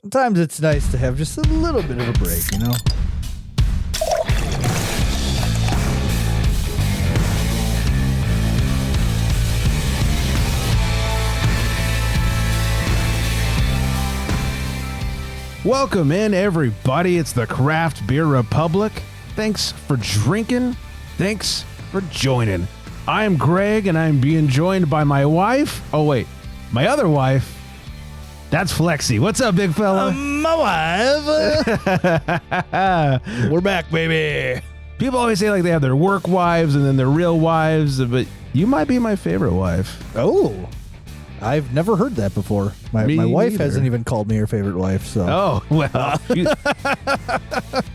Sometimes it's nice to have just a little bit of a break, you know? Welcome in, everybody. It's the Craft Beer Republic. Thanks for drinking. Thanks for joining. I am Greg, and I'm being joined by my wife. Oh, wait. My other wife. That's Flexi. What's up, big fella? My wife. We're back, baby. People always say like they have their work wives and then their real wives, but you might be my favorite wife. Oh, I've never heard that before. My wife hasn't even called me her favorite wife. So. Oh, well.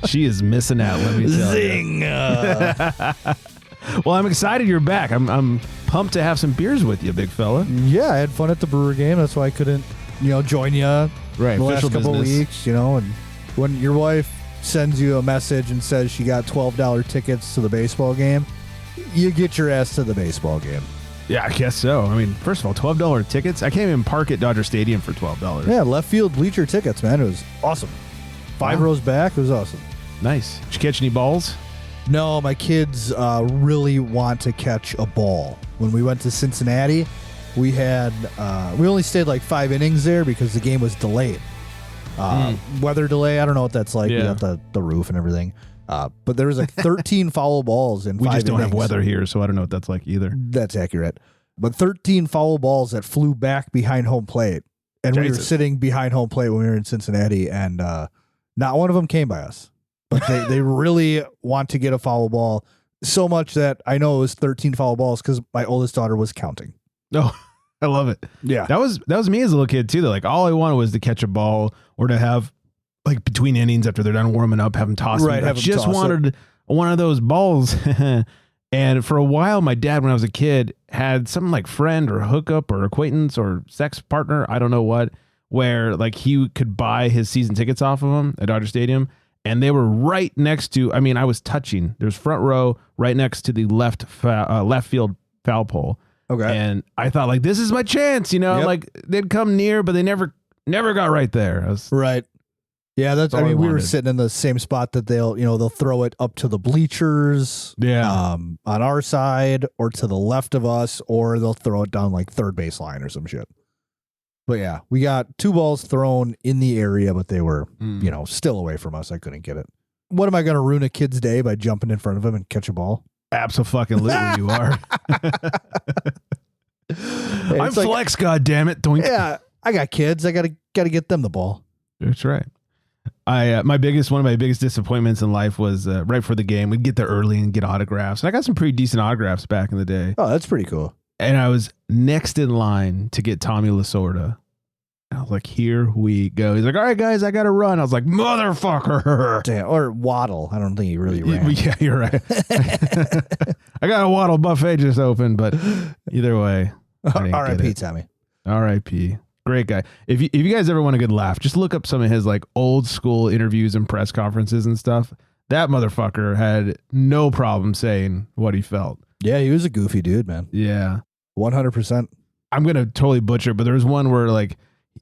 She is missing out, let me tell Zing. you. Well, I'm excited you're back. I'm pumped to have some beers with you, big fella. Yeah, I had fun at the brewer game. That's why I couldn't, join you Right, the last official couple of business. weeks, and when your wife sends you a message and says she got $12 tickets to the baseball game, you get your ass to the baseball game. Yeah, I guess so. I mean, first of all, $12 tickets. I can't even park at Dodger Stadium for $12. Yeah, left field bleacher tickets, man. It was awesome. Five rows back. It was awesome. Nice. Did you catch any balls? No, my kids really want to catch a ball. When we went to Cincinnati, we only stayed like 5 innings there because the game was delayed. Weather delay, I don't know what that's like. Yeah. We got the roof and everything. But there was like 13 foul balls in 5 innings. We just don't have weather here, so I don't know what that's like either. That's accurate. But 13 foul balls that flew back behind home plate. And we were sitting behind home plate when we were in Cincinnati, and not one of them came by us. But they really want to get a foul ball so much that I know it was 13 foul balls because my oldest daughter was counting. Oh, I love it. Yeah. That was me as a little kid, too. Like, all I wanted was to catch a ball or to have, like, between innings after they're done warming up, have them toss Right, me. I just wanted one of those balls. And for a while, my dad, when I was a kid, had some like friend or hookup or acquaintance or sex partner, I don't know what, where like he could buy his season tickets off of them at Dodger Stadium. And they were right next to, I was touching. There's front row right next to the left field foul pole. Okay. And I thought like, this is my chance, Yep. like they'd come near, but they never got right there. Right. Yeah, all I we were wanted. sitting in the same spot that they'll throw it up to the bleachers. Yeah. On our side or to the left of us, or they'll throw it down like third baseline or some shit. But yeah, we got 2 balls thrown in the area, but they were, still away from us. I couldn't get it. What am I going to ruin a kid's day by jumping in front of him and catch a ball? Absolutely, you are. Hey, I'm Flex, goddammit. Doink. Yeah, I got kids. I gotta get them the ball. That's right. One of my biggest disappointments in life was right before the game. We'd get there early and get autographs. And I got some pretty decent autographs back in the day. Oh, that's pretty cool. And I was next in line to get Tommy Lasorda. And I was like, here we go. He's like, all right, guys, I got to run. I was like, motherfucker. Damn, or Waddle. I don't think he really ran. Yeah, you're right. I got a Waddle buffet just opened, but either way. R.I.P. Tommy. R.I.P. Great guy. If you guys ever want a good laugh, just look up some of his like old school interviews and press conferences and stuff. That motherfucker had no problem saying what he felt. Yeah, he was a goofy dude, man. Yeah. 100%. I'm going to totally butcher it, but there was one where like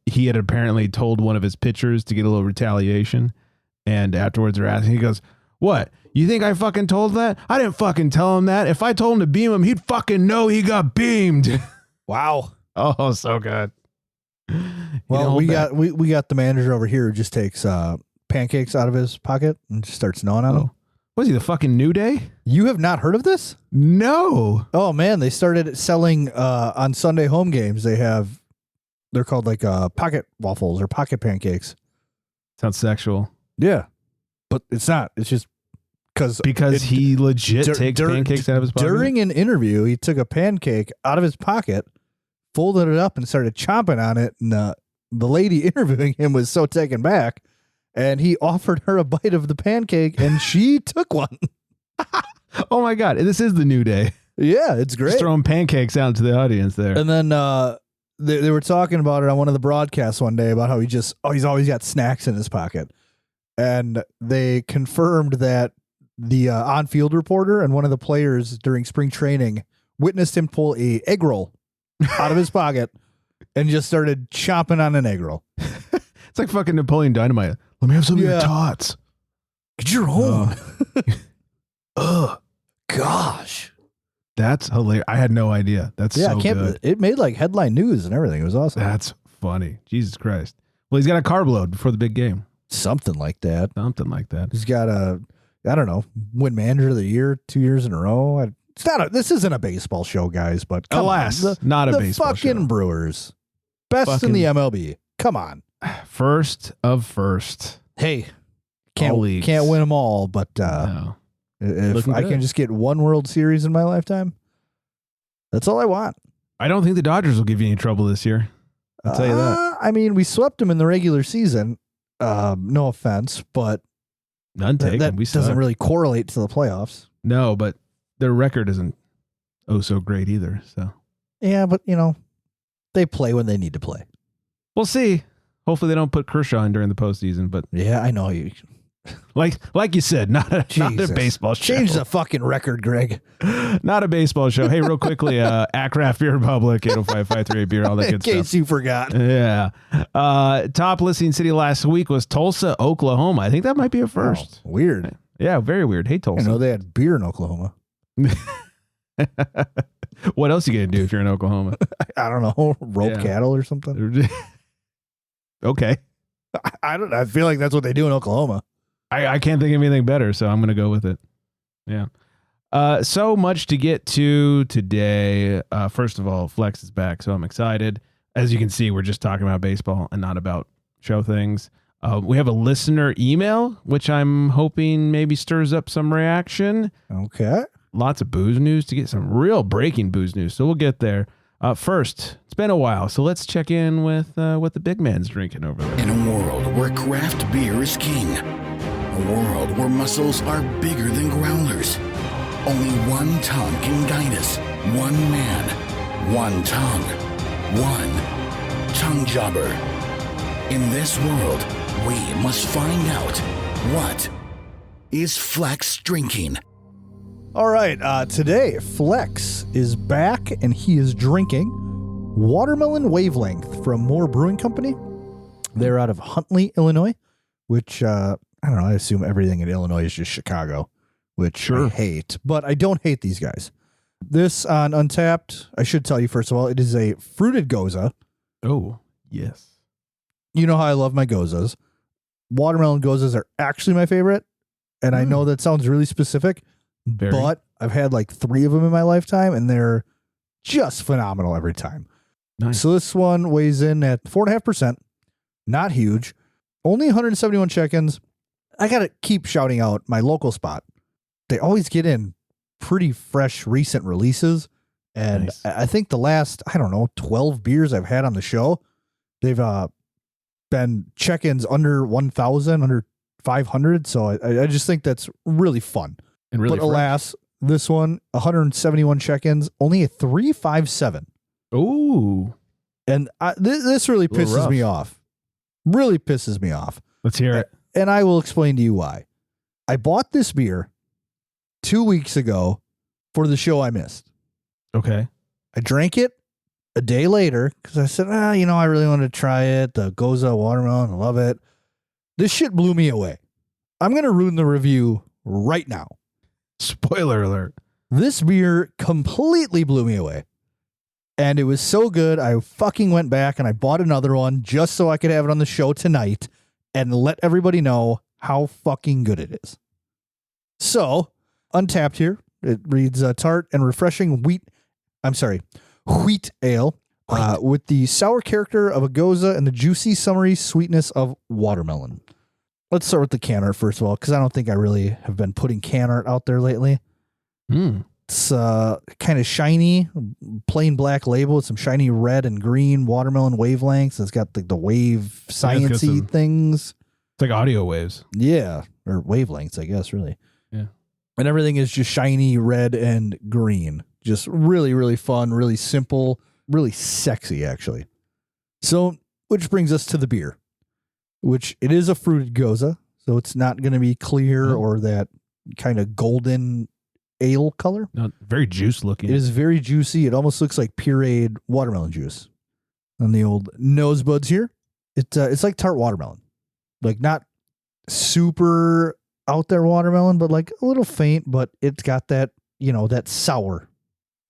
he had apparently told one of his pitchers to get a little retaliation. And afterwards they're asking, he goes, what? You think I fucking told that? I didn't fucking tell him that. If I told him to beam him, he'd fucking know he got beamed. Wow. Oh, so good. Well, we got the manager over here who just takes pancakes out of his pocket and just starts gnawing on them. Was he the fucking New Day? You have not heard of this? No. Oh man, they started selling on Sunday home games. They're called like pocket waffles or pocket pancakes. Sounds sexual. Yeah, but it's not. It's just because he legit takes pancakes out of his pocket. During an interview, he took a pancake out of his pocket, folded it up, and started chomping on it. And the lady interviewing him was so taken back, and he offered her a bite of the pancake, and she took one. Oh my God, this is the New Day. Yeah, it's great. Just throwing pancakes out into the audience there. And then they were talking about it on one of the broadcasts one day about how he's always got snacks in his pocket. And they confirmed that the on-field reporter and one of the players during spring training witnessed him pull a egg roll out of his pocket and just started chomping on an egg roll. It's like fucking Napoleon Dynamite. Let me have some of your tots. Get your own. Gosh. That's hilarious. I had no idea. That's so good. It made like headline news and everything. It was awesome. That's funny. Jesus Christ. Well, he's got a carb load before the big game. Something like that. He's got I don't know, win manager of the year 2 years in a row. This isn't a baseball show, guys, but alas, not a baseball show. The fucking Brewers. Best in the MLB. Come on. First of first. Hey, can't win them all, but no. If I can just get one World Series in my lifetime, that's all I want. I don't think the Dodgers will give you any trouble this year. I'll tell you that. I mean, we swept them in the regular season. No offense, but none taken. That doesn't really correlate to the playoffs. No, but their record isn't so great either. So yeah, but they play when they need to play. We'll see. Hopefully, they don't put Kershaw in during the postseason. But yeah, I know you. Like you said, not a baseball show. Change the fucking record, Greg. Not a baseball show. Hey, real quickly, Craft Beer Republic, 805-538 beer, all that good stuff. In case you forgot. Yeah. Top listening city last week was Tulsa, Oklahoma. I think that might be a first. Oh, weird. Yeah, very weird. Hey, Tulsa. I know they had beer in Oklahoma. What else are you going to do if you're in Oklahoma? I don't know. Rope cattle or something. Okay. I feel like that's what they do in Oklahoma. I can't think of anything better, so I'm going to go with it. Yeah. So much to get to today. First of all, Flex is back, so I'm excited. As you can see, we're just talking about baseball and not about show things. We have a listener email, which I'm hoping maybe stirs up some reaction. Okay. Lots of booze news to get some real breaking booze news, so we'll get there. First, it's been a while, so let's check in with what the big man's drinking over there. In a world where craft beer is king, a world where muscles are bigger than growlers, only one tongue can guide us. One man, one tongue, one tongue jobber. In this world, we must find out what is Flex drinking. All right, today Flex is back and he is drinking Watermelon Wavelength from Moore Brewing Company. They're out of Huntley, Illinois, which I don't know. I assume everything in Illinois is just Chicago, which I hate, but I don't hate these guys. This on Untapped, I should tell you first of all, it is a fruited goza. Oh, yes. You know how I love my gozas. Watermelon gozas are actually my favorite, and I know that sounds really specific. But I've had like 3 of them in my lifetime, and they're just phenomenal every time. Nice. So this one weighs in at 4.5%. Not huge. Only 171 check-ins. I got to keep shouting out my local spot. They always get in pretty fresh, recent releases. And nice. I think the last, 12 beers I've had on the show, they've been check-ins under 1,000, under 500. So I just think that's really fun. And really but alas, this one, 171 check-ins, only a 3.57. Ooh. And this really pisses me off. Really pisses me off. Let's hear it. And I will explain to you why. I bought this beer 2 weeks ago for the show I missed. Okay. I drank it a day later because I said, I really wanted to try it. The Goza watermelon, I love it. This shit blew me away. I'm going to ruin the review right now. Spoiler alert. This beer completely blew me away. And it was so good, I fucking went back and I bought another one just so I could have it on the show tonight and let everybody know how fucking good it is. So, Untapped here. It reads tart and refreshing wheat ale with the sour character of a goza and the juicy, summery sweetness of watermelon. Let's start with the can art first of all, because I don't think I really have been putting can art out there lately. It's kind of shiny, plain black label with some shiny red and green watermelon wavelengths. It's got the wave science-y things. It's like audio waves. Yeah, or wavelengths, I guess, really. Yeah. And everything is just shiny red and green. Just really, really fun, really simple, really sexy, actually. So, which brings us to the beer, which it is a fruited goza, so it's not going to be clear or that kind of golden ale color. No, very juice looking. It is very juicy. It almost looks like pureed watermelon juice. On the old nose buds here. It's like tart watermelon, like not super out there watermelon, but like a little faint, but it's got that, that sour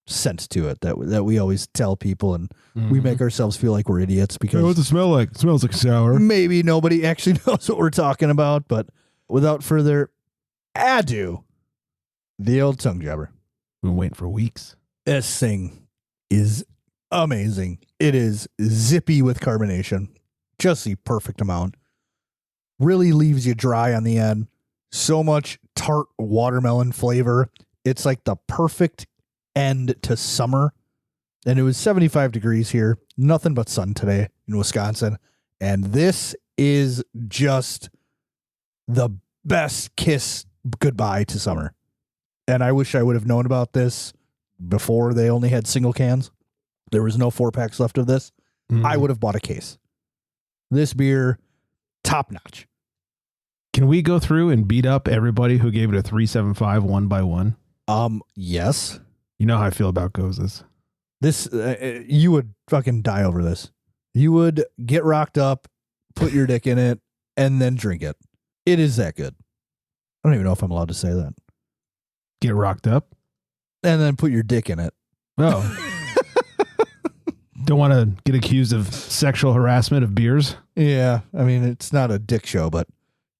sense to it that we always tell people, and we make ourselves feel like we're idiots because Hey, what's it smell like? It smells like sour. maybe nobody actually knows what we're talking about. But without further ado, the old tongue jabber. We've been waiting for weeks. This thing is amazing. It is zippy with carbonation, just the perfect amount. Really leaves you dry on the end. So much tart watermelon flavor. It's like the perfect end to summer. And it was 75 degrees here. Nothing but sun today in Wisconsin. And this is just the best kiss goodbye to summer. And I wish I would have known about this before they only had single cans. There was no 4-packs left of this. I would have bought a case. This beer, top notch. Can we go through and beat up everybody who gave it a 3.75 one by one? Yes. You know how I feel about Gozes. This, you would fucking die over this. You would get rocked up, put your dick in it, and then drink it. It is that good. I don't even know if I'm allowed to say that. Get rocked up? And then put your dick in it. Oh. Don't want to get accused of sexual harassment of beers? Yeah. I mean, it's not a dick show, but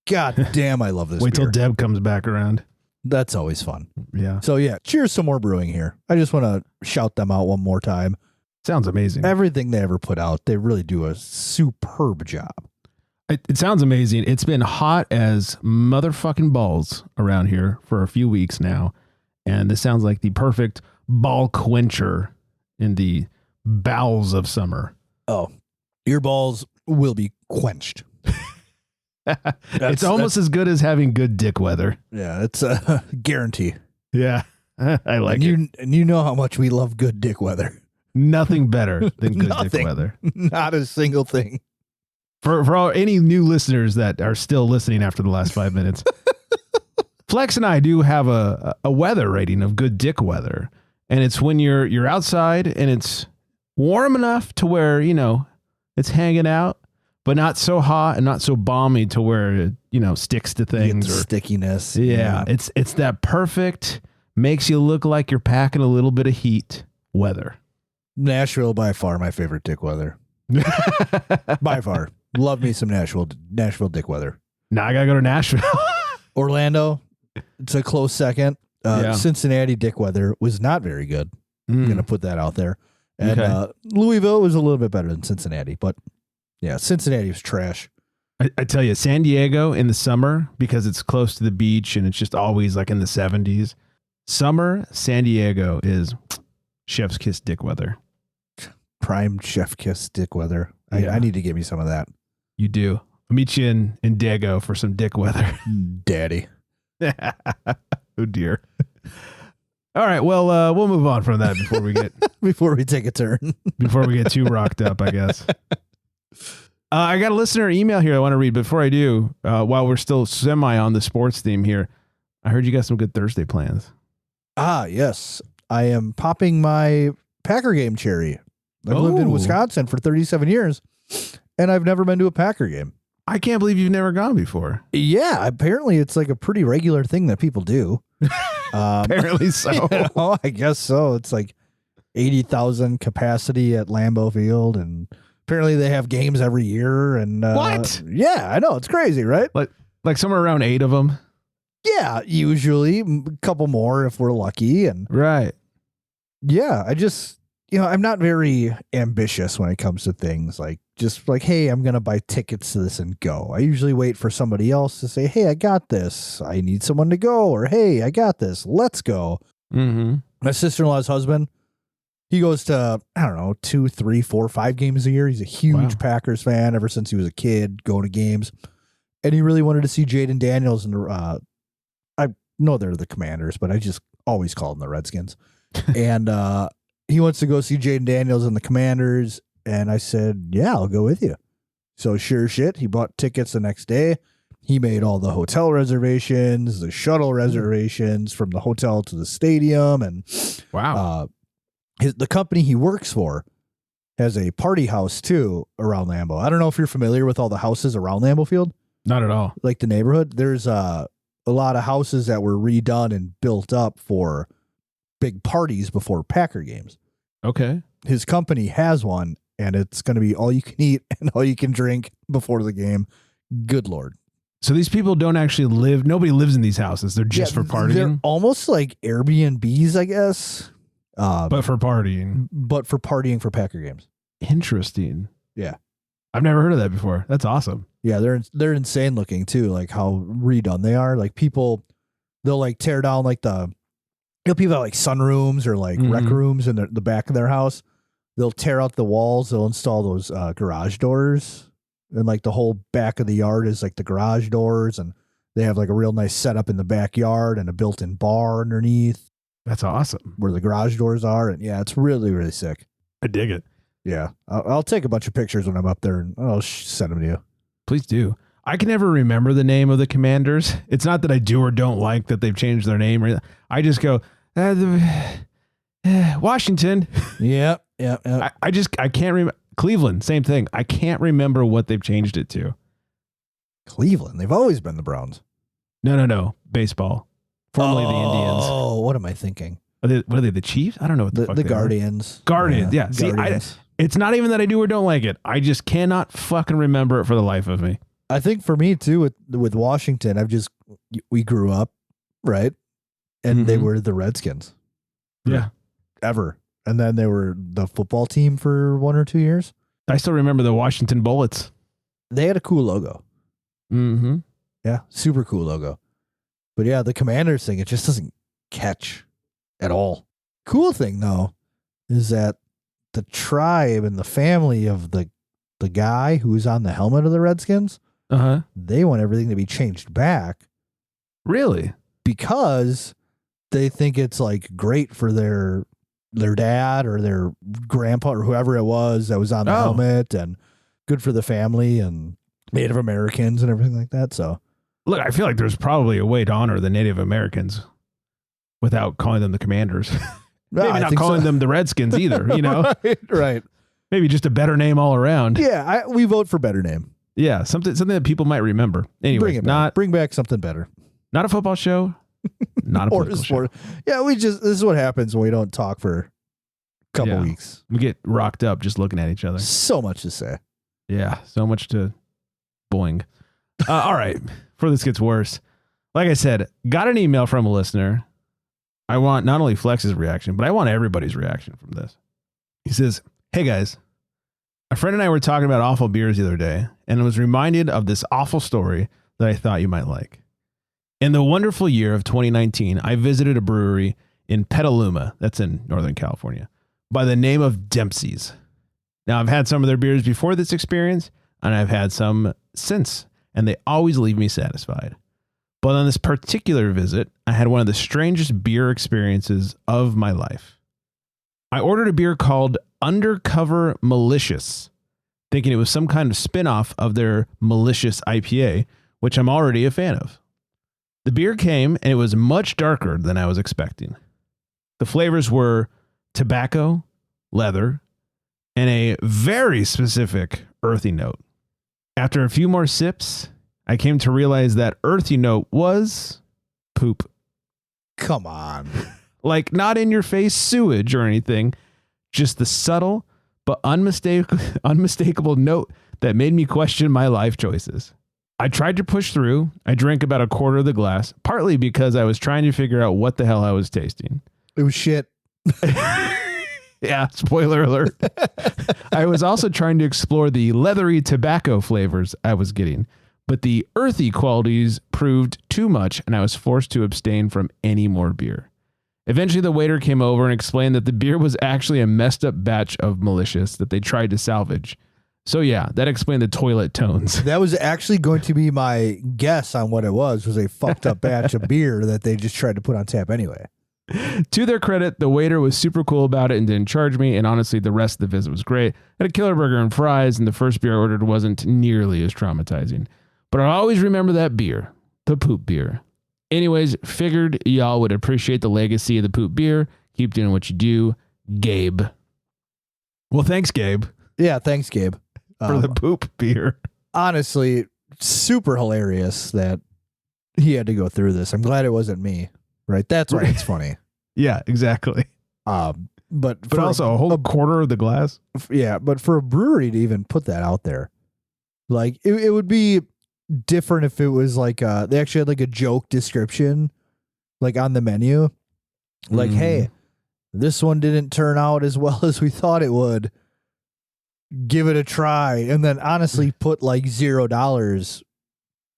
god damn, I love this Wait beer. till Deb comes back around. That's always fun. Yeah. So yeah, cheers to More Brewing here. I just want to shout them out one more time. Sounds amazing. Everything they ever put out, they really do a superb job. It sounds amazing. It's been hot as motherfucking balls around here for a few weeks now. And this sounds like the perfect ball quencher in the bowels of summer. Oh, your balls will be quenched. It's almost as good as having good dick weather. Yeah, it's a guarantee. Yeah, I like it. And you know how much we love good dick weather. Nothing better than good dick Nothing. weather. Not a single thing. For all, any new listeners that are still listening after the last 5 minutes, Flex and I do have a weather rating of good dick weather. And it's when you're outside and it's warm enough to where, it's hanging out, but not so hot and not so balmy to where it, sticks to things or stickiness. Yeah, it's that perfect, makes you look like you're packing a little bit of heat weather. Nashville, by far, my favorite dick weather. By far. Love me some Nashville dick weather. Now I gotta go to Nashville. Orlando, it's a close second. Yeah. Cincinnati dick weather was not very good. I'm going to put that out there. And Okay. Louisville was a little bit better than Cincinnati, but yeah, Cincinnati was trash. I tell you, San Diego in the summer, because it's close to the beach and it's just always like in the 70s. Summer, San Diego is chef's kiss dick weather. Prime chef kiss dick weather. Yeah. I need to get me some of that. You do. I'll meet you in Dago for some dick weather. Daddy. Oh dear. All right. Well, we'll move on from that Before we take a turn. before we get too rocked up, I guess. I got a listener email here I want to read. Before I do, while we're still semi on the sports theme here, I heard you got some good Thursday plans. Ah, yes. I am popping my Packer game cherry. I've lived in Oh. Wisconsin for 37 years, and I've never been to a Packer game. I can't believe you've never gone before. Yeah, apparently it's like a pretty regular thing that people do. Apparently so. I guess so. It's like 80,000 capacity at Lambeau Field, and apparently they have games every year. And What? Yeah, I know. It's crazy, right? Like somewhere around 8 of them. Yeah, usually a couple more if we're lucky. And Right. yeah, I just, I'm not very ambitious when it comes to things just like, hey, I'm going to buy tickets to this and go. I usually wait for somebody else to say, hey, I got this. I need someone to go. Or, hey, I got this. Let's go. Mm-hmm. My sister-in-law's husband, he goes to, 2, 3, 4, 5 games a year. He's a huge Wow. Packers fan ever since he was a kid, going to games. And he really wanted to see Jaden Daniels. And I know they're the Commanders, but I just always call them the Redskins. And he wants to go see Jaden Daniels and the Commanders. And I said, yeah, I'll go with you. So sure shit, he bought tickets the next day. He made all the hotel reservations, the shuttle reservations from the hotel to the stadium. And Wow. the company he works for has a party house too around Lambeau. I don't know if you're familiar with all the houses around Lambeau Field. Not at all. Like the neighborhood, there's a lot of houses that were redone and built up for big parties before Packer games. Okay. His company has one, and it's going to be all you can eat and all you can drink before the game. Good Lord. So these people don't actually live. Nobody lives in these houses. They're just for partying. They're almost like Airbnbs, I guess. But for partying. But for partying for Packer games. Interesting. Yeah. I've never heard of that before. That's awesome. Yeah, they're insane looking too, like how redone they are. Like people, they'll like tear down like people have like sunrooms or like rec rooms in the back of their house. They'll tear out the walls. They'll install those garage doors, and like the whole back of the yard is like the garage doors, and they have like a real nice setup in the backyard and a built-in bar underneath. That's awesome. Where the garage doors are, and yeah, it's really, really sick. I dig it. Yeah, I'll take a bunch of pictures when I'm up there, and I'll send them to you. Please do. I can never remember the name of the Commanders. It's not that I do or don't like that they've changed their name. I just go, Washington. Yeah. I can't remember. Cleveland, same thing. I can't remember what they've changed it to. Cleveland. They've always been the Browns. No. Baseball. Formerly the Indians. Oh, what am I thinking? What are they, the Chiefs? I don't know what the fuck the they Guardians. Are. Guardians, yeah. See, it's not even that I do or don't like it. I just cannot fucking remember it for the life of me. I think for me too, with Washington, we grew up, right? And they were the Redskins. Yeah. Ever. And then they were the football team for 1 or 2 years. I still remember the Washington Bullets. They had a cool logo. Mm-hmm. Yeah, super cool logo. But yeah, the Commanders thing, it just doesn't catch at all. Cool thing, though, is that the tribe and the family of the guy who's on the helmet of the Redskins, they want everything to be changed back. Really? Because they think it's like great for their dad or their grandpa or whoever it was that was on the helmet, and good for the family and Native Americans and everything like that. So look, I feel like there's probably a way to honor the Native Americans without calling them the Commanders. Maybe not calling them the Redskins either, you know? Right. Maybe just a better name all around. Yeah, we vote for better name. Yeah, something that people might remember. Anyway, bring back something better. Not a football show. Not a political show. Yeah, this is what happens when we don't talk for a couple weeks. We get rocked up just looking at each other. So much to say. Yeah, so much to boing. All right, before this gets worse, like I said, got an email from a listener. I want not only Flex's reaction, but I want everybody's reaction from this. He says, "Hey guys, a friend and I were talking about awful beers the other day, and I was reminded of this awful story that I thought you might like. In the wonderful year of 2019, I visited a brewery in Petaluma, that's in Northern California, by the name of Dempsey's. Now, I've had some of their beers before this experience, and I've had some since, and they always leave me satisfied. But on this particular visit, I had one of the strangest beer experiences of my life. I ordered a beer called Undercover Malicious, thinking it was some kind of spin-off of their Malicious IPA, which I'm already a fan of. The beer came, and it was much darker than I was expecting. The flavors were tobacco, leather, and a very specific earthy note. After a few more sips, I came to realize that earthy note was poop. Come on. Like not in your face sewage or anything, just the subtle but unmistakable note that made me question my life choices. I tried to push through. I drank about a quarter of the glass, partly because I was trying to figure out what the hell I was tasting. It was shit. Yeah, spoiler alert. I was also trying to explore the leathery tobacco flavors I was getting, but the earthy qualities proved too much, and I was forced to abstain from any more beer. Eventually, the waiter came over and explained that the beer was actually a messed up batch of Malicious that they tried to salvage. So yeah, that explained the toilet tones. That was actually going to be my guess on what it was a fucked up batch of beer that they just tried to put on tap anyway. To their credit, the waiter was super cool about it and didn't charge me, and honestly, the rest of the visit was great. I had a killer burger and fries, and the first beer I ordered wasn't nearly as traumatizing. But I'll always remember that beer, the poop beer. Anyways, figured y'all would appreciate the legacy of the poop beer. Keep doing what you do. Gabe. Well, thanks, Gabe. Yeah, thanks, Gabe. For the poop beer. Honestly, super hilarious that he had to go through this. I'm glad it wasn't me. Right? That's why it's funny. Yeah, exactly. But also a whole quarter of the glass. Yeah, but for a brewery to even put that out there, like it would be different if it was like they actually had like a joke description, like on the menu, like, hey, this one didn't turn out as well as we thought it would. Give it a try, and then honestly put like $0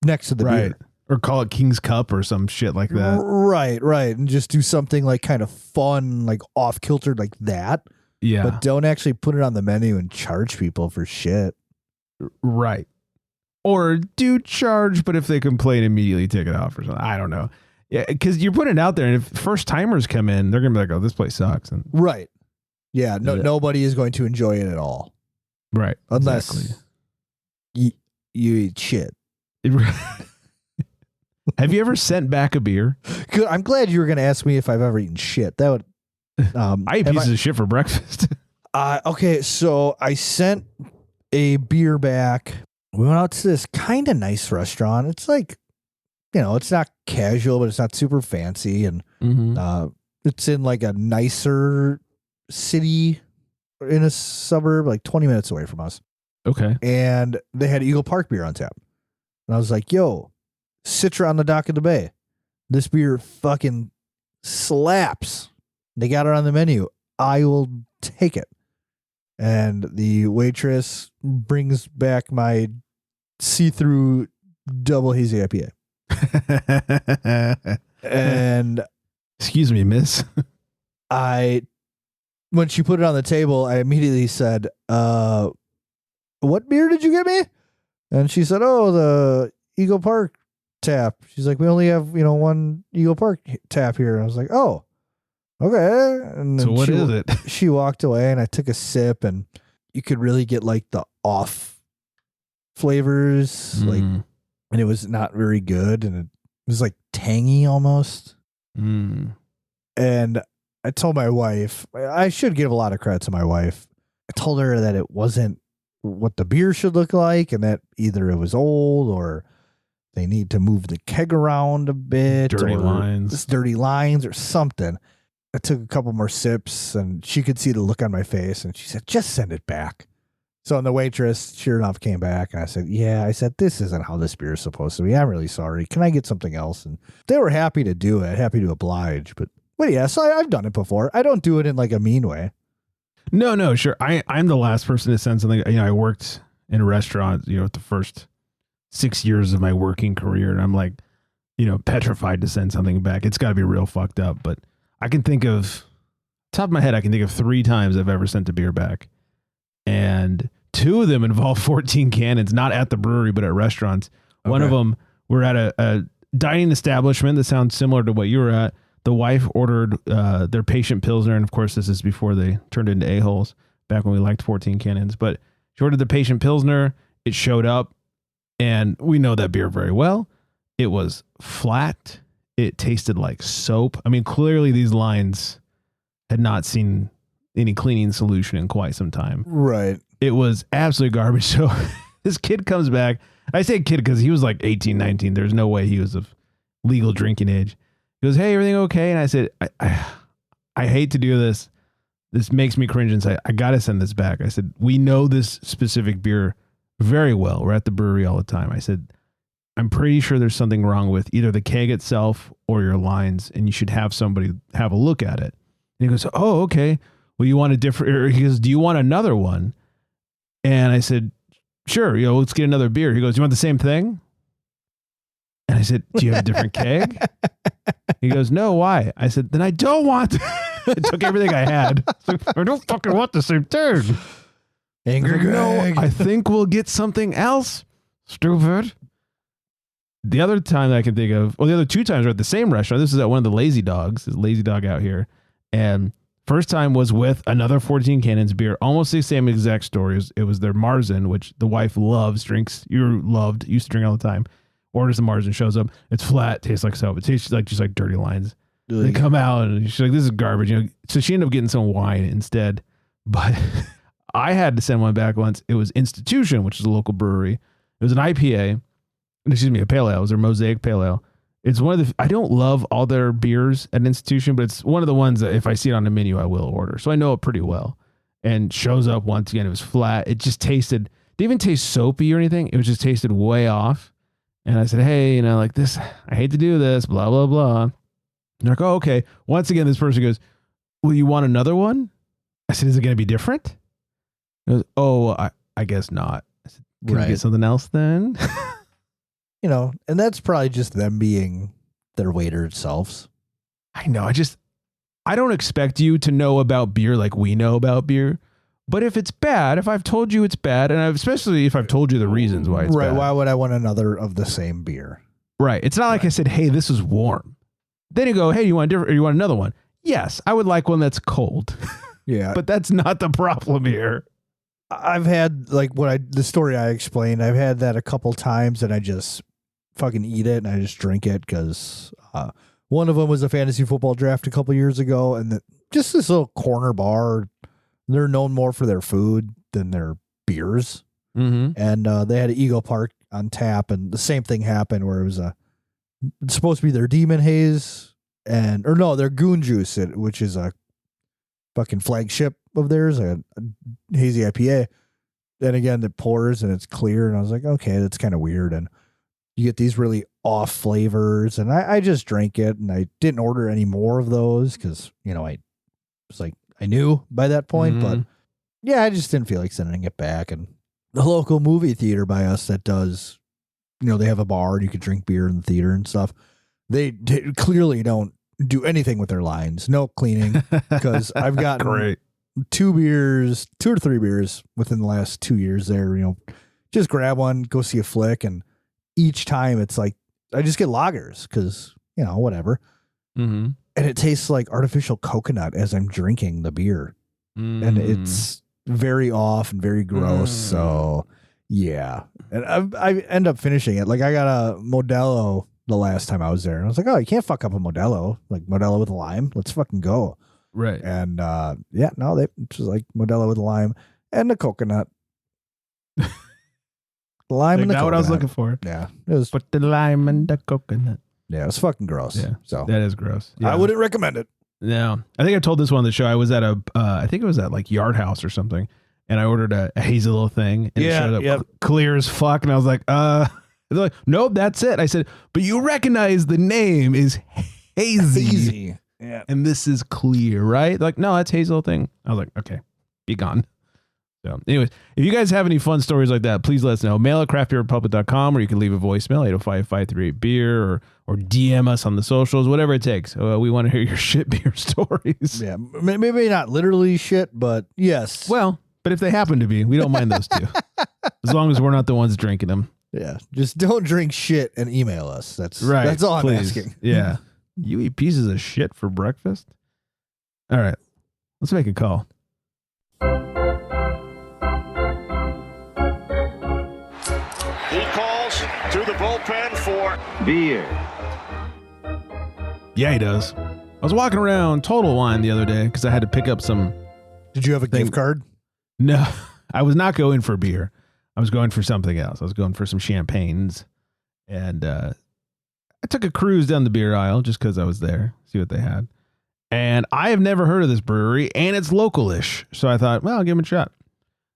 next to the beer. Or call it King's Cup or some shit like that. Right. And just do something like kind of fun, like off kilter like that. Yeah. But don't actually put it on the menu and charge people for shit. Right. Or do charge, but if they complain, immediately take it off or something. I don't know. Yeah, because you're putting it out there, and if first timers come in, they're gonna be like, "Oh, this place sucks." And right. Yeah. Nobody is going to enjoy it at all. Right. Unless you eat shit. Have you ever sent back a beer? Good. I'm glad you were going to ask me if I've ever eaten shit. That would. I eat pieces of shit for breakfast. Okay, so I sent a beer back. We went out to this kind of nice restaurant. It's like, it's not casual, but it's not super fancy, and it's in like a nicer city in a suburb, like 20 minutes away from us. Okay. And they had Eagle Park beer on tap, and I was like, "Yo, Citra on the dock of the bay. This beer fucking slaps." They got it on the menu. I will take it. And the waitress brings back my see-through double hazy IPA. And excuse me, miss. When she put it on the table, I immediately said, "What beer did you get me?" And she said, "Oh, the Eagle Park tap." She's like, "We only have, one Eagle Park tap here." And I was like, "Oh, okay." And then so what is it? She walked away, and I took a sip, and you could really get like the off flavors, and it was not very good, and it was like tangy almost. And I told my wife, I should give a lot of credit to my wife. I told her that it wasn't what the beer should look like, and that either it was old or they need to move the keg around a bit. Dirty lines or something. I took a couple more sips, and she could see the look on my face, and she said, "Just send it back." So the waitress, sure enough, came back, and I said, "Yeah," I said, "This isn't how this beer is supposed to be. I'm really sorry. Can I get something else?" And they were happy to do it, happy to oblige. But yeah, so I've done it before. I don't do it in like a mean way. No, sure. I'm the last person to send something. I worked in a restaurant, the first 6 years of my working career, and I'm like, petrified to send something back. It's got to be real fucked up. But I can think of, top of my head, I can think of 3 times I've ever sent a beer back. And 2 of them involve 14 cannons, not at the brewery, but at restaurants. Okay. One of them, we're at a dining establishment that sounds similar to what you were at. The wife ordered their patient Pilsner, and of course, this is before they turned into a-holes, back when we liked 14 cannons. But she ordered the patient Pilsner. It showed up, and we know that beer very well. It was flat. It tasted like soap. I mean, clearly these lines had not seen any cleaning solution in quite some time. Right. It was absolute garbage. So this kid comes back. I say kid because he was like 18, 19. There's no way he was of legal drinking age. He goes, "Hey, everything okay?" And I said, I hate to do this. This makes me cringe inside. I got to send this back. I said, "We know this specific beer very well. We're at the brewery all the time." I said, "I'm pretty sure there's something wrong with either the keg itself or your lines, and you should have somebody have a look at it." And he goes, "Oh, okay. Well, you want a different," or he goes, "Do you want another one?" And I said, "Sure, let's get another beer." He goes, "You want the same thing?" And I said, "Do you have a different keg?" He goes, "No, why?" I said, "Then I don't want." I took everything I had. I don't fucking want the same thing. Angry Greg. "No, I think we'll get something else. Stupid." The other time that I can think of, the other 2 times are at the same restaurant. This is at one of the Lazy Dogs. There's Lazy Dog out here. And first time was with another 14 Cannons beer. Almost the same exact story. It was their Marzen, which the wife loves, drinks. Used to drink all the time. Orders the Marzen, shows up. It's flat, tastes like soap. It tastes like just like dirty lines. They come out and she's like, "This is garbage." So she ended up getting some wine instead. But I had to send one back once. It was Institution, which is a local brewery. It was an IPA. Excuse me, a pale ale. It was their Mosaic Pale Ale. It's one of the, I don't love all their beers at Institution, but it's one of the ones that if I see it on the menu, I will order. So I know it pretty well. And shows up once again. It was flat. It just tasted, didn't even taste soapy or anything. It was just tasted way off. And I said, hey, like this, I hate to do this, blah, blah, blah. And they're like, oh, okay. Once again, this person goes, well, you want another one? I said, is it going to be different? He goes, oh, I guess not. I said, can I get something else then? And that's probably just them being their waiter selves. I know. I don't expect you to know about beer like we know about beer. But if it's bad, if I've told you it's bad, and especially if I've told you the reasons why it's bad. Why would I want another of the same beer? Right. It's not like I said, hey, this is warm. Then you go, hey, you want different, or you want another one? Yes, I would like one that's cold. Yeah. But that's not the problem here. I've had the story I explained, I've had that a couple times and I just fucking eat it and I just drink it because one of them was a fantasy football draft a couple years ago, and just this little corner bar, they're known more for their food than their beers. Mm-hmm. And they had an Eagle Park on tap, and the same thing happened where it was it's supposed to be their Demon Haze their Goon Juice, which is a fucking flagship of theirs, a hazy IPA. Then again, it pours and it's clear, and I was like, okay, that's kind of weird. And you get these really off flavors, and I just drank it, and I didn't order any more of those because I was like, I knew by that point, but yeah, I just didn't feel like sending it back. And the local movie theater by us that does, they have a bar and you can drink beer in the theater and stuff. They clearly don't do anything with their lines. No cleaning, because I've gotten Great. 2 or 3 beers within the last 2 years there, just grab one, go see a flick. And each time it's like, I just get lagers because, whatever. Mm-hmm. And it tastes like artificial coconut as I'm drinking the beer. And it's very off and very gross. So yeah. And I end up finishing it. Like I got a Modelo the last time I was there, and I was like, oh, you can't fuck up a Modelo, like Modelo with a lime. Let's fucking go. Right. And it's just like Modelo with a lime and the coconut. The lime and the coconut. What I was looking for. Yeah. It was, Put the lime and the coconut. Yeah, it was fucking gross. Yeah. So that is gross. Yeah. I wouldn't recommend it. No. I think I told this one on the show. I was at I think it was at like Yard House or something, and I ordered a hazy little thing, and it showed up clear as fuck, and I was like, they're like, nope, that's it. I said, but you recognize the name is hazy. Yeah. And this is clear, right? They're like, no, that's hazy little thing. I was like, okay, be gone. So anyways, if you guys have any fun stories like that, please let us know. Mail at craftbeerrepublic.com, or you can leave a voicemail, 805-538-BEER, or DM us on the socials, whatever it takes. We want to hear your shit beer stories. Yeah, maybe not literally shit, but yes. Well, but if they happen to be, we don't mind those too. As long as we're not the ones drinking them. Yeah, just don't drink shit and email us. That's right. That's all please. I'm asking. Yeah. You eat pieces of shit for breakfast? All right, let's make a call. To the bullpen for beer. Yeah, he does. I was walking around Total Wine the other day because I had to pick up some. Did you have a gift card? No, I was not going for beer. I was going for something else. I was going for some champagnes, and I took a cruise down the beer aisle just because I was there, see what they had. And I have never heard of this brewery, and it's local-ish, so I thought, well, I'll give them a shot.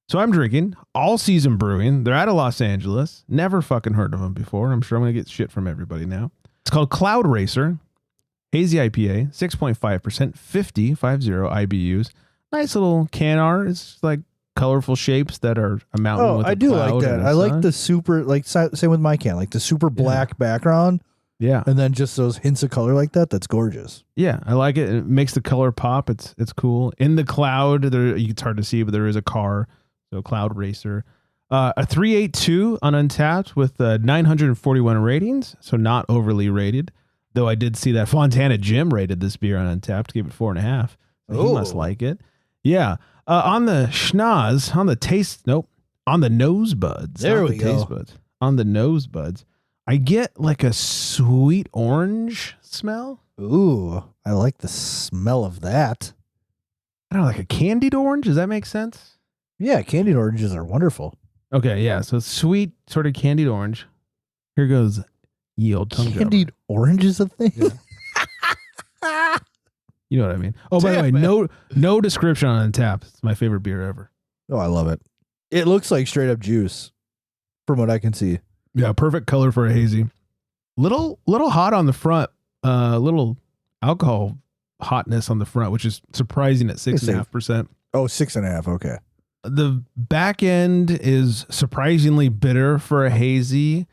So I'm drinking All Season Brewing. They're out of Los Angeles. Never fucking heard of them before. I'm sure I'm going to get shit from everybody now. It's called Cloud Racer. Hazy IPA, 6.5%, 50 IBUs. Nice little can art. It's like colorful shapes that are a mountain with a I do cloud like that. I like the super, same with my can, like the super black background. Yeah. And then just those hints of color like that. That's gorgeous. Yeah, I like it. It makes the color pop. It's cool. In the cloud, it's hard to see, but there is a car. So Cloud Racer, a 3.82 on Untapped with 941 ratings. So not overly rated, though I did see that Fontana Jim rated this beer on Untapped, gave it 4.5. So he must like it. Yeah. On the schnoz, on the taste, on the nose buds. There we go. Taste buds. On the nose buds, I get like a sweet orange smell. Ooh, I like the smell of that. I don't know, like a candied orange. Does that make sense? Yeah, candied oranges are wonderful. Okay, yeah. So sweet, sort of candied orange. Here goes ye old tongue jobber. Candied orange is a thing? Yeah. You know what I mean? Oh, by the way, no description on tap. It's my favorite beer ever. Oh, I love it. It looks like straight up juice from what I can see. Yeah, perfect color for a hazy. Little hot on the front. Little alcohol hotness on the front, which is surprising at 6.5%. Oh, 6.5. Okay. The back end is surprisingly bitter for a hazy.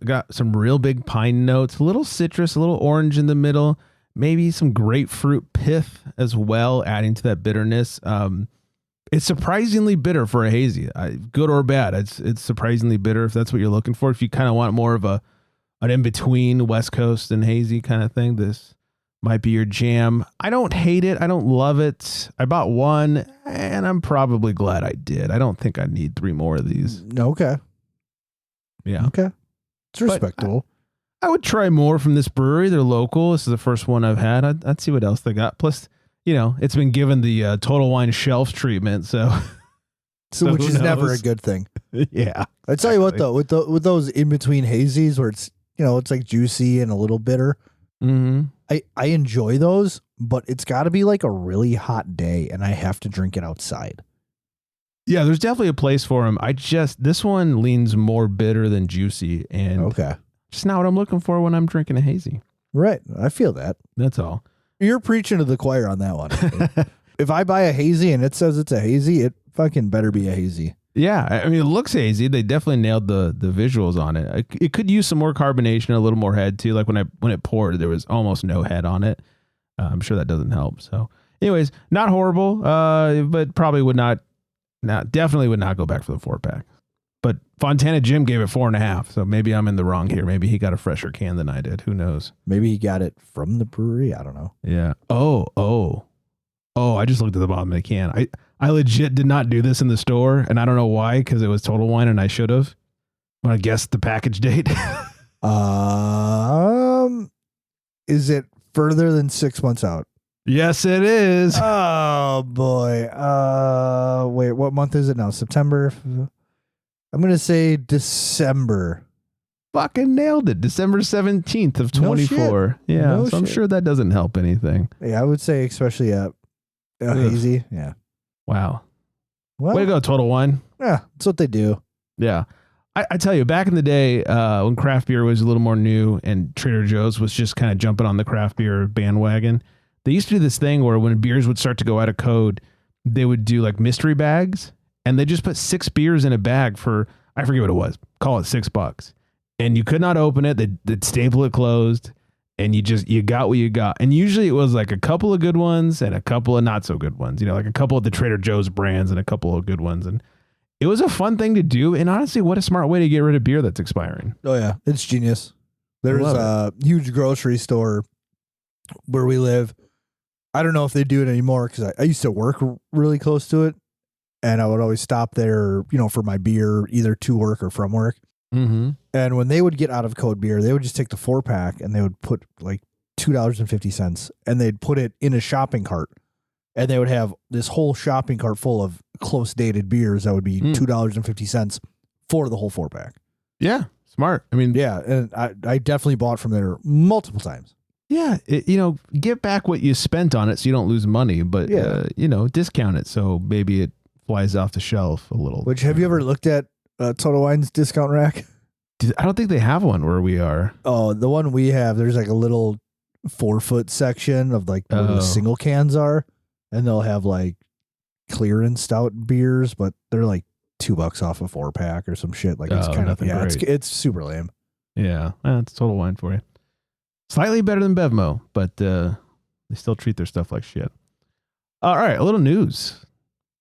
Got some real big pine notes, a little citrus, a little orange in the middle, maybe some grapefruit pith as well, adding to that bitterness. It's surprisingly bitter for a hazy, good or bad. It's surprisingly bitter if that's what you're looking for. If you kind of want more of an in between West Coast and hazy kind of thing, this might be your jam. I don't hate it. I don't love it. I bought one, and I'm probably glad I did. I don't think I need 3 more of these. Okay. Yeah. Okay. It's respectable. I would try more from this brewery. They're local. This is the first one I've had. I'd see what else they got. Plus, it's been given the Total Wine shelf treatment, so which is never a good thing. Yeah. I tell you what, though, with those in between hazies where it's it's like juicy and a little bitter. Mm-hmm. I enjoy those, but it's got to be like a really hot day, and I have to drink it outside. Yeah, there's definitely a place for them. This one leans more bitter than juicy, and okay, just not what I'm looking for when I'm drinking a hazy. Right, I feel that. That's all. You're preaching to the choir on that one. If I buy a hazy and it says it's a hazy, it fucking better be a hazy. Yeah, I mean, it looks hazy. They definitely nailed the visuals on it. It could use some more carbonation, a little more head too. Like when it poured, there was almost no head on it. I'm sure that doesn't help. So, anyways, not horrible, but probably definitely would not go back for the 4-pack. But Fontana Jim gave it 4.5, so maybe I'm in the wrong here. Maybe he got a fresher can than I did. Who knows? Maybe he got it from the brewery. I don't know. Yeah. Oh! I just looked at the bottom of the can. I legit did not do this in the store, and I don't know why, because it was Total Wine, and I should have. Want to guess the package date? Is it further than 6 months out? Yes, it is. Oh boy. Wait, what month is it now? September. I'm gonna say December. Fucking nailed it. December 17th of 24. No yeah, no so I'm sure that doesn't help anything. Yeah, I would say especially hazy. Yeah. Wow. Well, way to go, Total Wine. Yeah, that's what they do. Yeah. I tell you, back in the day, when craft beer was a little more new and Trader Joe's was just kind of jumping on the craft beer bandwagon, they used to do this thing where when beers would start to go out of code, they would do like mystery bags, and they just put 6 beers in a bag for, I forget what it was, call it $6. And you could not open it. They'd staple it closed, and you got what you got. And usually it was like a couple of good ones and a couple of not so good ones, like a couple of the Trader Joe's brands and a couple of good ones. And it was a fun thing to do. And honestly, what a smart way to get rid of beer that's expiring. Oh yeah, it's genius. There's a huge grocery store where we live. I don't know if they do it anymore because I used to work really close to it, and I would always stop there, for my beer, either to work or from work. Mm-hmm. And when they would get out of code beer, they would just take the 4-pack and they would put like $2.50, and they'd put it in a shopping cart, and they would have this whole shopping cart full of close dated beers that would be $2.50 for the whole 4-pack. Yeah, smart. I mean, yeah, and I definitely bought from there multiple times. Yeah, get back what you spent on it so you don't lose money, but discount it so maybe it flies off the shelf a little. Which, have you ever looked at Total Wine's discount rack? I don't think they have one where we are. Oh, the one we have, there's like a little 4-foot section of like where the single cans are, and they'll have like clearance stout beers, but they're like $2 off a 4-pack or some shit. Like it's kind of it's super lame. Yeah, it's Total Wine for you. Slightly better than Bevmo, but they still treat their stuff like shit. All right, a little news.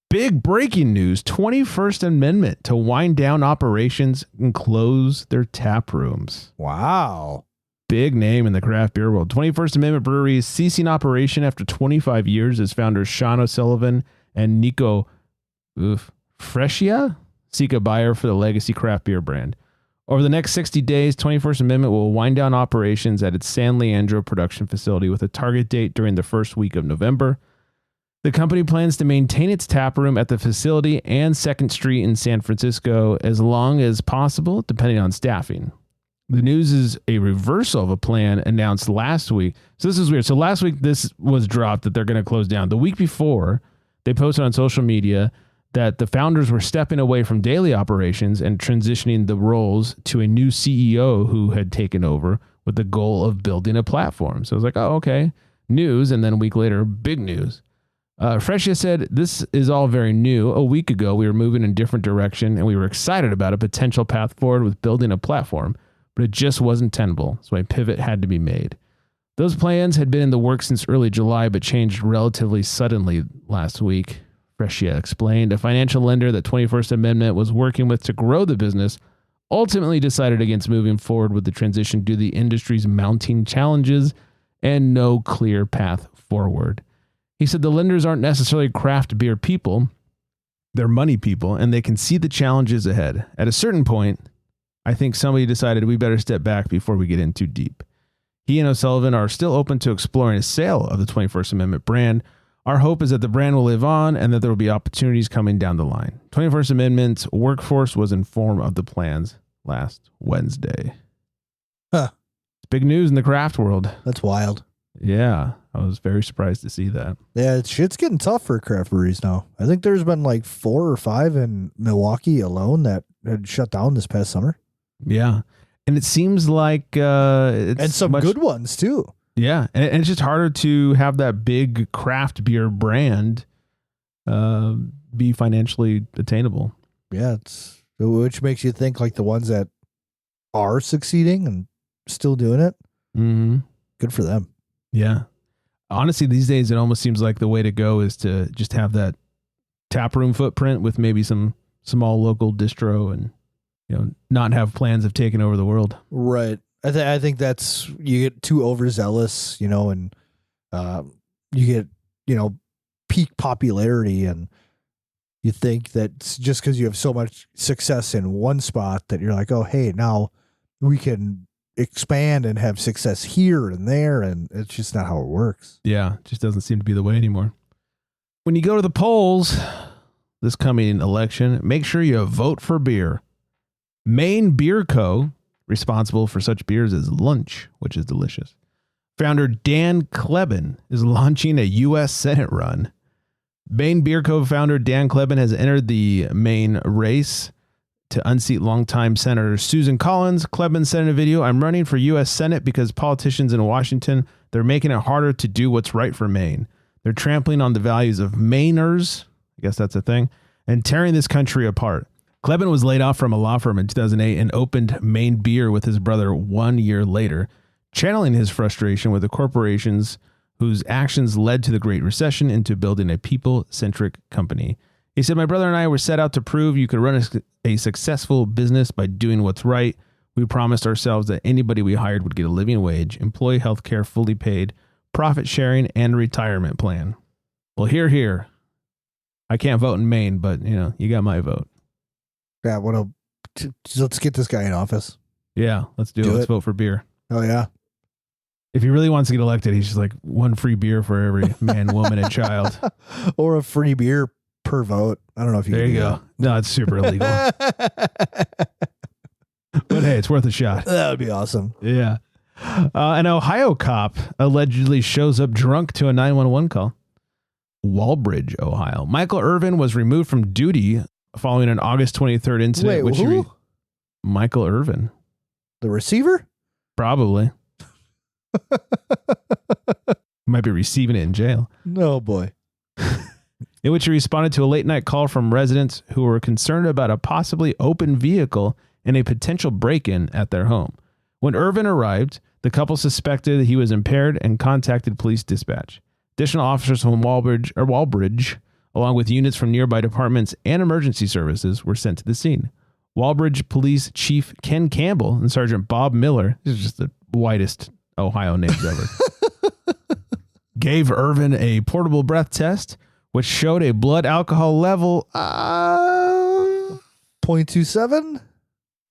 Big breaking news. 21st Amendment to wind down operations and close their tap rooms. Wow. Big name in the craft beer world. 21st Amendment Brewery is ceasing operation after 25 years as founders Sean O'Sullivan and Nico Fresia seek a buyer for the legacy craft beer brand. Over the next 60 days, 21st Amendment will wind down operations at its San Leandro production facility with a target date during the first week of November. The company plans to maintain its tap room at the facility and 2nd Street in San Francisco as long as possible, depending on staffing. The news is a reversal of a plan announced last week. So this is weird. So last week, this was dropped that they're going to close down. The week before, they posted on social media that the founders were stepping away from daily operations and transitioning the roles to a new CEO who had taken over with the goal of building a platform. So I was like, oh, okay, news. And then a week later, big news. Freshia said, this is all very new. A week ago, we were moving in a different direction and we were excited about a potential path forward with building a platform, but it just wasn't tenable. So a pivot had to be made. Those plans had been in the works since early July, but changed relatively suddenly last week. Freshia explained a financial lender that 21st Amendment was working with to grow the business ultimately decided against moving forward with the transition due to the industry's mounting challenges and no clear path forward. He said the lenders aren't necessarily craft beer people, they're money people, and they can see the challenges ahead. At a certain point, I think somebody decided we better step back before we get in too deep. He and O'Sullivan are still open to exploring a sale of the 21st Amendment brand. Our hope is that the brand will live on and that there will be opportunities coming down the line. 21st Amendment's workforce was informed of the plans last Wednesday. Huh. It's big news in the craft world. That's wild. Yeah, I was very surprised to see that. Yeah, shit's getting tough for craft breweries now. I think there's been like 4 or 5 in Milwaukee alone that had shut down this past summer. Yeah, and it seems like it's and some good ones too. Yeah, and it's just harder to have that big craft beer brand be financially attainable. Yeah, which makes you think like the ones that are succeeding and still doing it. Mm-hmm. Good for them. Yeah. Honestly, these days, it almost seems like the way to go is to just have that taproom footprint with maybe some small local distro and, not have plans of taking over the world. Right. I think that's, you get too overzealous, and you get, peak popularity, and you think that just because you have so much success in one spot that you're like, oh, hey, now we can expand and have success here and there, and it's just not how it works. Yeah, it just doesn't seem to be the way anymore. When you go to the polls this coming election, make sure you vote for beer. Maine Beer Co., responsible for such beers as Lunch, which is delicious. Founder Dan Kleben is launching a U.S. Senate run. Maine Beer Co. founder Dan Kleben has entered the Maine race to unseat longtime Senator Susan Collins. Kleben said in a video, I'm running for U.S. Senate because politicians in Washington, they're making it harder to do what's right for Maine. They're trampling on the values of Mainers, I guess that's a thing, and tearing this country apart. Kleben was laid off from a law firm in 2008 and opened Maine Beer with his brother 1 year later, channeling his frustration with the corporations whose actions led to the Great Recession into building a people-centric company. He said, my brother and I were set out to prove you could run a successful business by doing what's right. We promised ourselves that anybody we hired would get a living wage, employee health care fully paid, profit sharing, and retirement plan. Well, here. I can't vote in Maine, but, you got my vote. Yeah, let's get this guy in office. Yeah, let's do it. Let's vote for beer. Oh, yeah. If he really wants to get elected, he's just like one free beer for every man, woman, and child. Or a free beer per vote. I don't know if you There you go. No, it's super illegal. But hey, it's worth a shot. That would be awesome. Yeah. An Ohio cop allegedly shows up drunk to a 911 call. Walbridge, Ohio. Michael Irvin was removed from duty following an August 23rd incident. Wait, who? Michael Irvin. The receiver? Probably. Might be receiving it in jail. No, boy. In which he responded to a late night call from residents who were concerned about a possibly open vehicle and a potential break-in at their home. When Irvin arrived, the couple suspected that he was impaired and contacted police dispatch. Additional officers from Walbridge, along with units from nearby departments and emergency services, were sent to the scene. Walbridge Police Chief Ken Campbell and Sergeant Bob Miller, these are just the whitest Ohio names ever, gave Irvin a portable breath test, which showed a blood alcohol level of 0.27?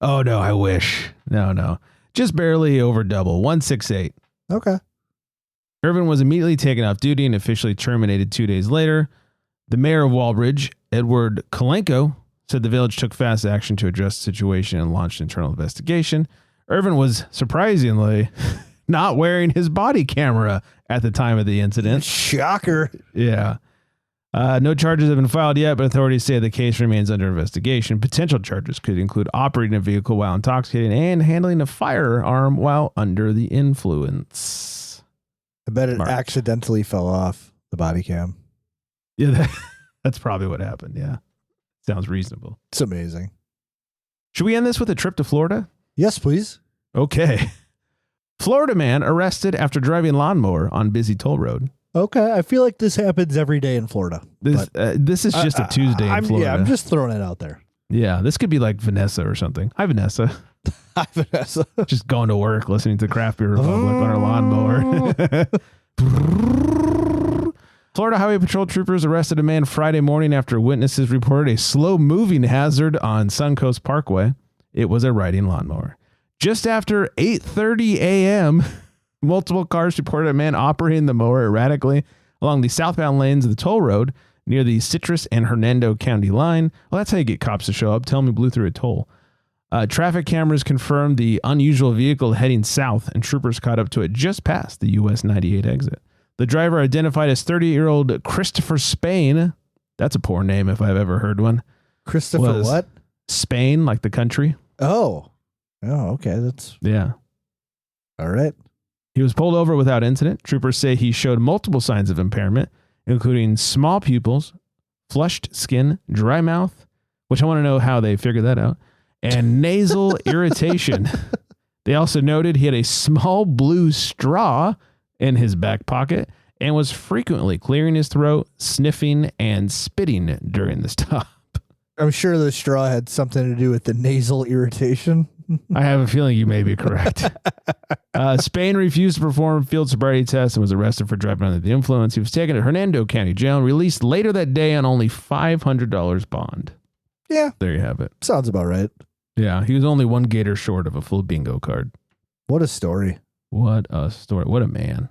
Oh, no, I wish. No. Just barely over double, 168. Okay. Irvin was immediately taken off duty and officially terminated 2 days later. The mayor of Walbridge, Edward Kolenko, said the village took fast action to address the situation and launched an internal investigation. Irvin was surprisingly not wearing his body camera at the time of the incident. Shocker. Yeah. No charges have been filed yet, but authorities say the case remains under investigation. Potential charges could include operating a vehicle while intoxicated and handling a firearm while under the influence. I bet it accidentally fell off the body cam. Yeah, that's probably what happened. Yeah. Sounds reasonable. It's amazing. Should we end this with a trip to Florida? Yes, please. Okay. Florida man arrested after driving lawnmower on busy toll road. Okay, I feel like this happens every day in Florida. This is just a Tuesday in Florida. Yeah, I'm just throwing it out there. Yeah, this could be like Vanessa or something. Hi, Vanessa. Hi, Vanessa. Just going to work, listening to Craft Beer Republic on her lawnmower. Florida Highway Patrol troopers arrested a man Friday morning after witnesses reported a slow-moving hazard on Suncoast Parkway. It was a riding lawnmower. Just after 8:30 a.m., multiple cars reported a man operating the mower erratically along the southbound lanes of the toll road near the Citrus and Hernando County line. Well, that's how you get cops to show up. Tell them you blew through a toll. Traffic cameras confirmed the unusual vehicle heading south, and troopers caught up to it just past the US 98 exit. The driver, identified as 30-year-old Christopher Spain. That's a poor name if I've ever heard one. Christopher what? Spain, like the country. Oh, okay. Yeah. All right. He was pulled over without incident. Troopers say he showed multiple signs of impairment, including small pupils, flushed skin, dry mouth, which I want to know how they figured that out, and nasal irritation. They also noted he had a small blue straw in his back pocket and was frequently clearing his throat, sniffing, and spitting during the stop. I'm sure the straw had something to do with the nasal irritation. I have a feeling you may be correct. Spain refused to perform field sobriety tests and was arrested for driving under the influence. He was taken to Hernando County Jail and released later that day on only $500 bond. Yeah. There you have it. Sounds about right. Yeah, he was only one gator short of a full bingo card. What a story. What a story. What a man.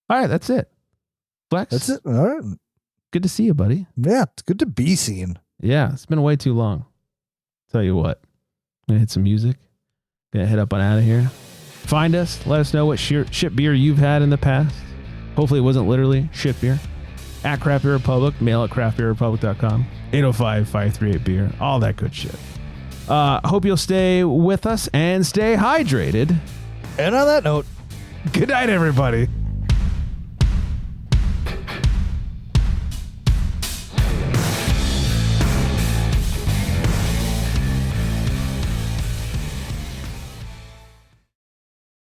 All right, that's it. Flex. That's it. All right. Good to see you, buddy. Yeah, it's good to be seen. Yeah, it's been way too long. Tell you what. I'm going to hit some music. Going to head up on out of here. Find us. Let us know what ship beer you've had in the past. Hopefully it wasn't literally ship beer. At Craft Beer Republic. Mail at craftbeerrepublic.com. 805-538-BEER. All that good shit. Hope you'll stay with us and stay hydrated. And on that note, good night, everybody.